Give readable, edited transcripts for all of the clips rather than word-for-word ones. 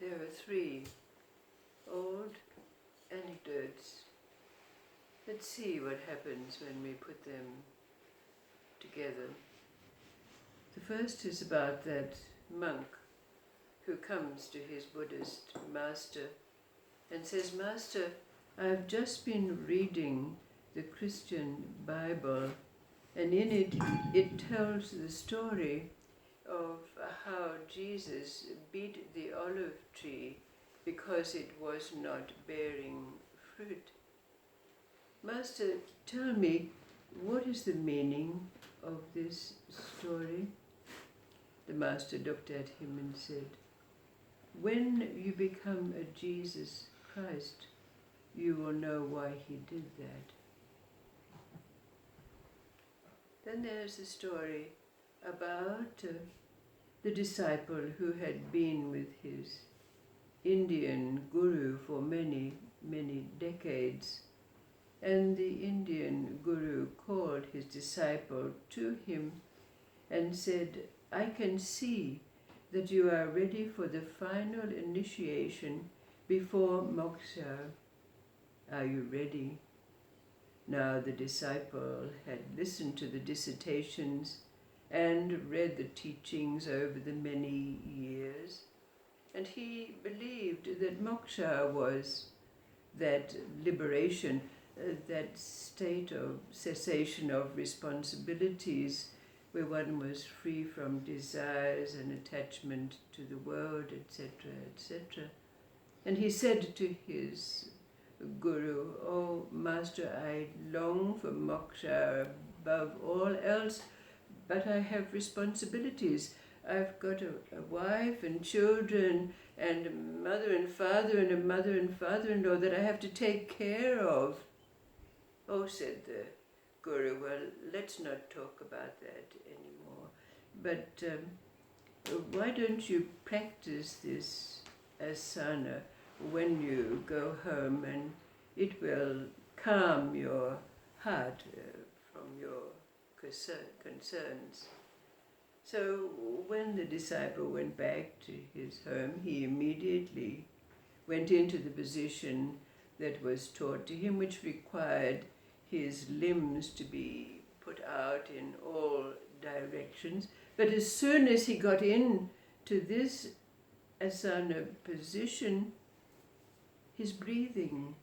there are 3 old anecdotes. Let's see what happens when we put them together. The first is about that monk who comes to his Buddhist master and says, "Master, I've just been reading the Christian Bible, and in it tells the story of how Jesus beat the olive tree because it was not bearing fruit. Master, tell me, what is the meaning of this story?" The master looked at him and said, "When you become a Jesus Christ, you will know why he did that." Then there's the story about the disciple who had been with his Indian guru for many, many decades. And the Indian guru called his disciple to him and said, "I can see that you are ready for the final initiation before Moksha. Are you ready?" Now the disciple had listened to the dissertations and read the teachings over the many years, and he believed that Moksha was that liberation, that state of cessation of responsibilities where one was free from desires and attachment to the world, etc., etc. And he said to his guru, "Oh, Master, I long for moksha above all else, but I have responsibilities. I've got a wife and children and a mother and father and a mother and father-in-law that I have to take care of." "Oh," said the guru, "well, let's not talk about that anymore. But why don't you practice this asana when you go home, and it will calm your heart from your concerns." So when the disciple went back to his home, he immediately went into the position that was taught to him, which required his limbs to be put out in all directions. But as soon as he got into this asana position, his breathing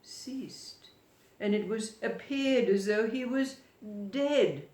ceased, and it appeared as though he was dead.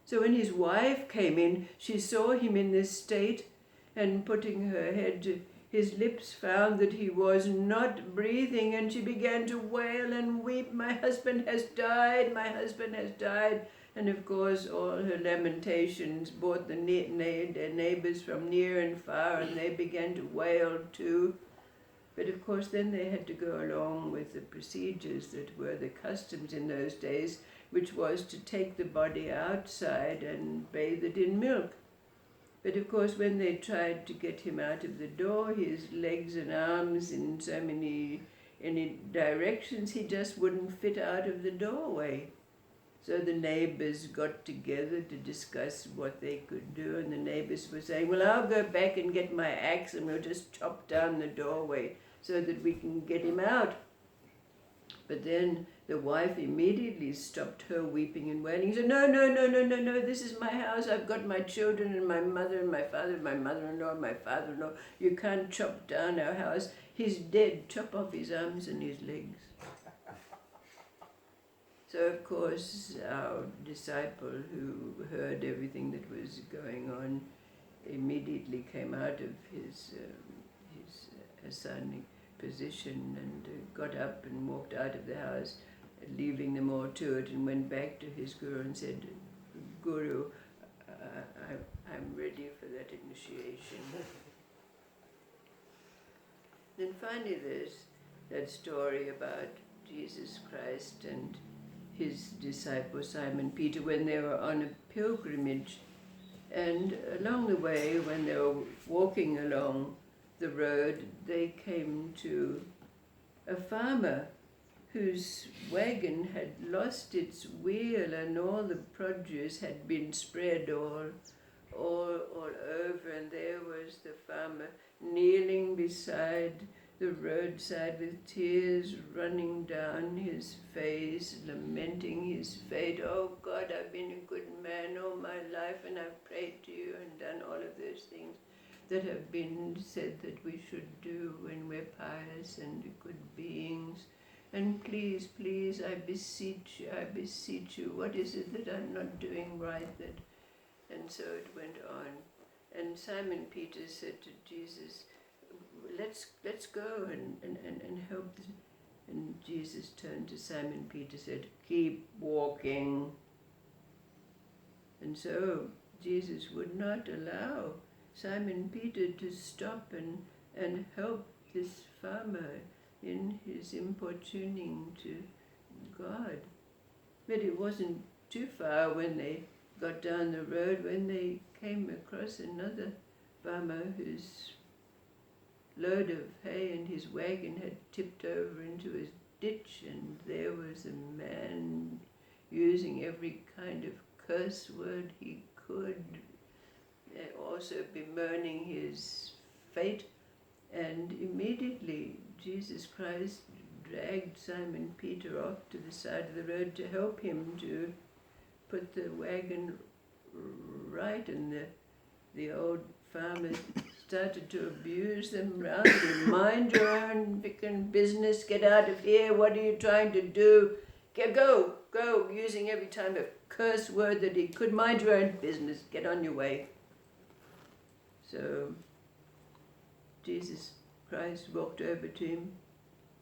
So when his wife came in, she saw him in this state, and putting her head to his lips found that he was not breathing, and she began to wail and weep, "My husband has died, my husband has died." And of course all her lamentations brought the neighbors from near and far, and they began to wail too. But of course then they had to go along with the procedures that were the customs in those days, which was to take the body outside and bathe it in milk. But of course when they tried to get him out of the door, his legs and arms in so many directions, he just wouldn't fit out of the doorway. So the neighbors got together to discuss what they could do, and the neighbors were saying, "Well, I'll go back and get my axe and we'll just chop down the doorway so that we can get him out." But then the wife immediately stopped her weeping and wailing. She said, "No, this is my house. I've got my children and my mother and my father and my mother-in-law and my father-in-law. You can't chop down our house. He's dead. Chop off his arms and his legs." So of course our disciple, who heard everything that was going on, immediately came out of his asana position and got up and walked out of the house, leaving them all to it, and went back to his guru and said, "Guru, I'm ready for that initiation." Then finally there's that story about Jesus Christ and his disciple SimonPeter when they were on a pilgrimage, and along the way, when they were walking along the road, they came to a farmer whose wagon had lost its wheel and all the produce had been spread all all over, and there was the farmer kneeling beside the roadside with tears running down his face, lamenting his fate. Oh God, I've been a good man all my life, and I've prayed to you and done all of those things that have been said that we should do when we're pious and good beings. And please, please, I beseech you, what is it that I'm not doing right? And so it went on. And SimonPeter said to Jesus, let's go and help. And Jesus turned to SimonPeter and said, keep walking. And so Jesus would not allow SimonPeter to stop and help this farmer in his importuning to God. But it wasn't too far when they got down the road, when they came across another farmer whose load of hay and his wagon had tipped over into a ditch, and there was a man using every kind of curse word he could, also bemoaning his fate. And immediately Jesus Christ dragged SimonPeter off to the side of the road to help him to put the wagon right, and the old farmer started to abuse them round him. Mind your own frickin' business, get out of here, what are you trying to do? Go, using every time a curse word that he could. Mind your own business, get on your way. So Jesus Christ walked over to him,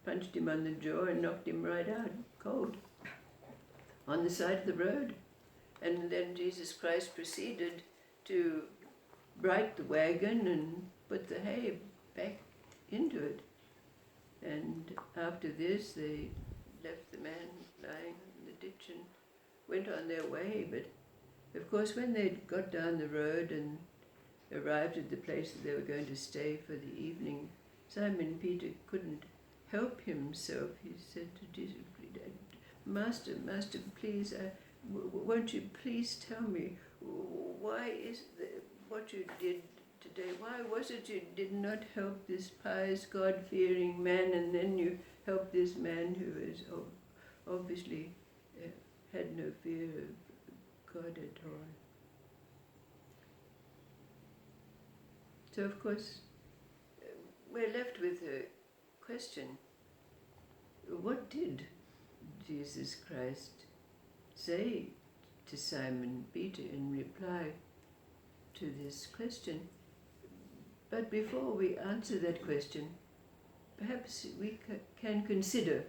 punched him on the jaw and knocked him right out cold on the side of the road. And then Jesus Christ proceeded to right the wagon and put the hay back into it. And after this, they left the man lying in the ditch and went on their way. But of course, when they got down the road and arrived at the place that they were going to stay for the evening, SimonPeter couldn't help himself. He said to Jesus, Master, please, won't you please tell me, why is what you did today, why was it you did not help this pious, God-fearing man, and then you helped this man who is obviously had no fear of God at all? So of course, we're left with a question. What did Jesus Christ say to SimonPeter in reply to this question? But before we answer that question, perhaps we can consider,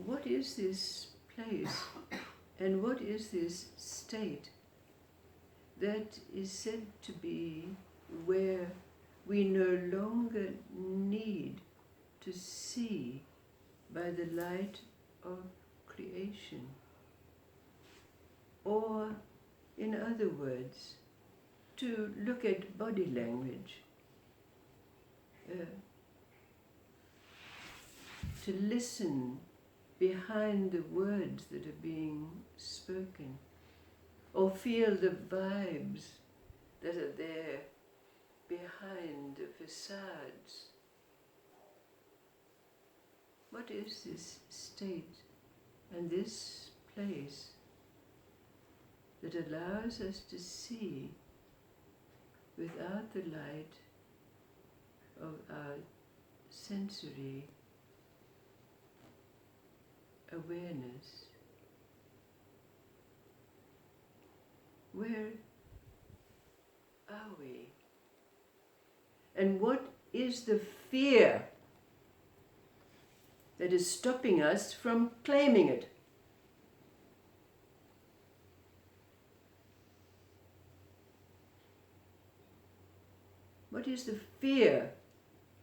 what is this place and what is this state that is said to be where we no longer need to see by the light of creation? Or, in other words, to look at body language, to listen behind the words that are being spoken, or feel the vibes that are there behind the facades. What is this state and this place that allows us to see without the light of our sensory awareness? Where are we? And what is the fear that is stopping us from claiming it? What is the fear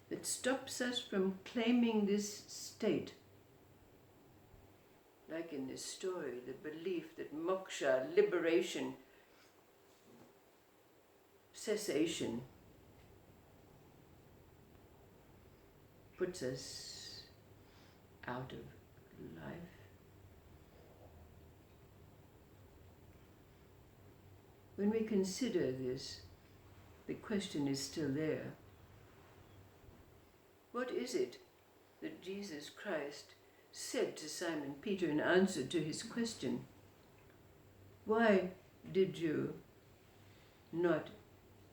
that stops us from claiming this state? Like in this story, the belief that moksha, liberation, cessation, puts us out of life. when we consider this, the question is still there. What is it that Jesus Christ said to Simon Peter in answer to his question? Why did you not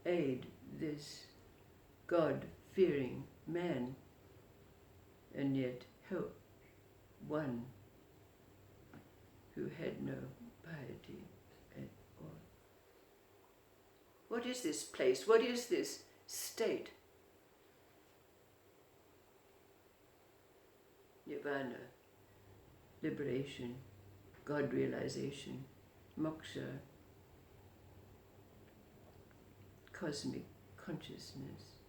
aid this God-fearing man and yet help one who had no piety at all? What is this place? What is this state? Nirvana, liberation, God realization, moksha, cosmic consciousness.